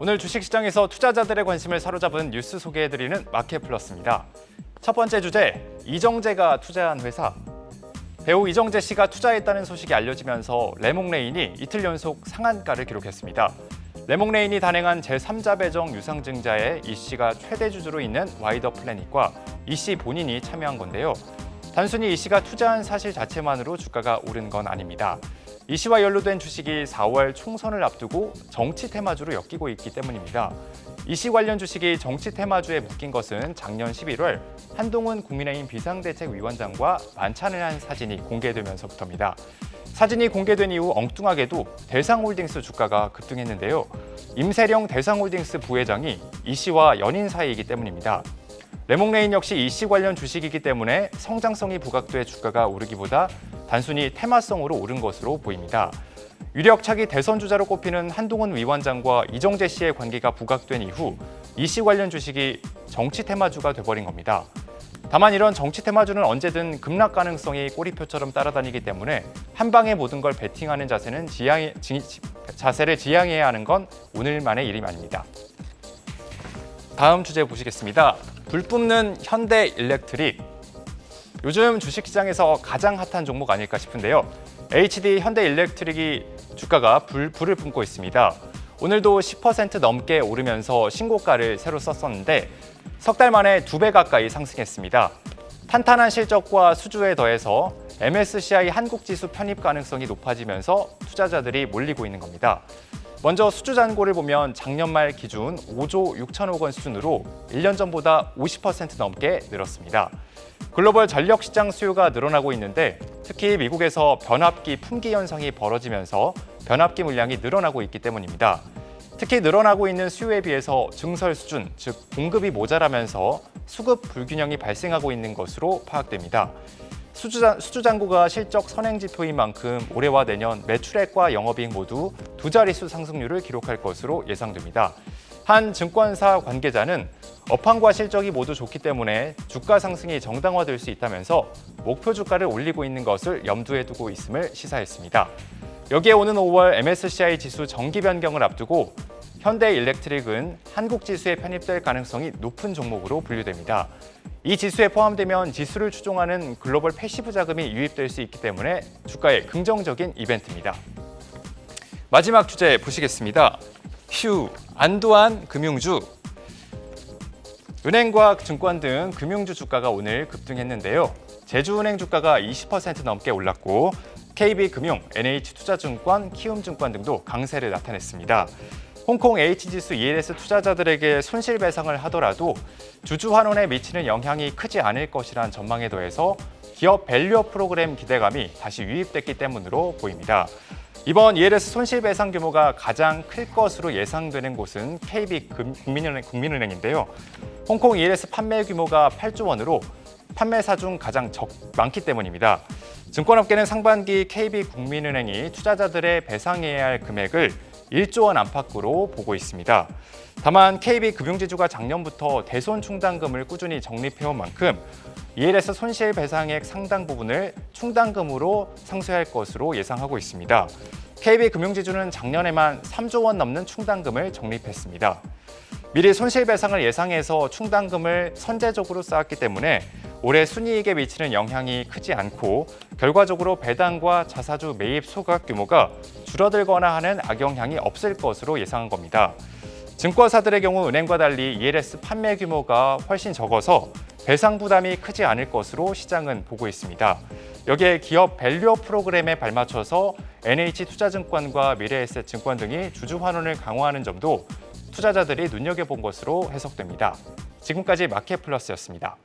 오늘 주식시장에서 투자자들의 관심을 사로잡은 뉴스 소개해드리는 마켓플러스입니다. 첫 번째 주제, 이정재가 투자한 회사. 배우 이정재 씨가 투자했다는 소식이 알려지면서 레몽레인이 이틀 연속 상한가를 기록했습니다. 레몽레인이 단행한 제3자 배정 유상증자에 이 씨가 최대 주주로 있는 와이더 플래닛과 이 씨 본인이 참여한 건데요. 단순히 이 씨가 투자한 사실 자체만으로 주가가 오른 건 아닙니다. 이 씨와 연루된 주식이 4월 총선을 앞두고 정치 테마주로 엮이고 있기 때문입니다. 이 씨 관련 주식이 정치 테마주에 묶인 것은 작년 11월 한동훈 국민의힘 비상대책위원장과 만찬을 한 사진이 공개되면서부터입니다. 사진이 공개된 이후 엉뚱하게도 대상홀딩스 주가가 급등했는데요. 임세령 대상홀딩스 부회장이 이 씨와 연인 사이이기 때문입니다. 레몽레인 역시 이 씨 관련 주식이기 때문에 성장성이 부각돼 주가가 오르기보다 단순히 테마성으로 오른 것으로 보입니다. 유력 차기 대선 주자로 꼽히는 한동훈 위원장과 이정재 씨의 관계가 부각된 이후 이 씨 관련 주식이 정치 테마주가 돼버린 겁니다. 다만 이런 정치 테마주는 언제든 급락 가능성이 꼬리표처럼 따라다니기 때문에 한 방에 모든 걸 베팅하는 자세를 지양해야 하는 건 오늘만의 일이 아닙니다. 다음 주제 보시겠습니다. 불 뿜는 현대일렉트릭. 요즘 주식시장에서 가장 핫한 종목 아닐까 싶은데요. HD 현대일렉트릭이 주가가 불을 뿜고 있습니다. 오늘도 10% 넘게 오르면서 신고가를 새로 썼었는데 석 달 만에 2배 가까이 상승했습니다. 탄탄한 실적과 수주에 더해서 MSCI 한국지수 편입 가능성이 높아지면서 투자자들이 몰리고 있는 겁니다. 먼저 수주 잔고를 보면 작년 말 기준 5조 6천억 원 수준으로 1년 전보다 50% 넘게 늘었습니다. 글로벌 전력 시장 수요가 늘어나고 있는데 특히 미국에서 변압기 품귀 현상이 벌어지면서 변압기 물량이 늘어나고 있기 때문입니다. 특히 늘어나고 있는 수요에 비해서 증설 수준, 즉 공급이 모자라면서 수급 불균형이 발생하고 있는 것으로 파악됩니다. 수주 잔고가 실적 선행 지표인 만큼 올해와 내년 매출액과 영업이익 모두 두 자릿수 상승률을 기록할 것으로 예상됩니다. 한 증권사 관계자는 업황과 실적이 모두 좋기 때문에 주가 상승이 정당화될 수 있다면서 목표 주가를 올리고 있는 것을 염두에 두고 있음을 시사했습니다. 여기에 오는 5월 MSCI 지수 정기 변경을 앞두고 현대일렉트릭은 한국 지수에 편입될 가능성이 높은 종목으로 분류됩니다. 이 지수에 포함되면 지수를 추종하는 글로벌 패시브 자금이 유입될 수 있기 때문에 주가에 긍정적인 이벤트입니다. 마지막 주제 보시겠습니다. 안도한 금융주. 은행과 증권 등 금융주 주가가 오늘 급등했는데요. 제주은행 주가가 20% 넘게 올랐고 KB금융, NH투자증권, 키움증권 등도 강세를 나타냈습니다. 홍콩 H지수 ELS 투자자들에게 손실배상을 하더라도 주주 환원에 미치는 영향이 크지 않을 것이란 전망에 더해서 기업 밸류업 프로그램 기대감이 다시 유입됐기 때문으로 보입니다. 이번 ELS 손실배상 규모가 가장 클 것으로 예상되는 곳은 KB국민은행인데요. 홍콩 ELS 판매 규모가 8조 원으로 판매사 중 가장 많기 때문입니다. 증권업계는 상반기 KB국민은행이 투자자들의 배상해야 할 금액을 1조 원 안팎으로 보고 있습니다. 다만 KB금융지주가 작년부터 대손 충당금을 꾸준히 적립해온 만큼 ELS 손실배상액 상당 부분을 충당금으로 상쇄할 것으로 예상하고 있습니다. KB금융지주는 작년에만 3조 원 넘는 충당금을 적립했습니다. 미리 손실배상을 예상해서 충당금을 선제적으로 쌓았기 때문에 올해 순이익에 미치는 영향이 크지 않고 결과적으로 배당과 자사주 매입 소각 규모가 줄어들거나 하는 악영향이 없을 것으로 예상한 겁니다. 증권사들의 경우 은행과 달리 ELS 판매 규모가 훨씬 적어서 배상 부담이 크지 않을 것으로 시장은 보고 있습니다. 여기에 기업 밸류업 프로그램에 발맞춰서 NH투자증권과 미래에셋증권 등이 주주 환원을 강화하는 점도 투자자들이 눈여겨본 것으로 해석됩니다. 지금까지 마켓플러스였습니다.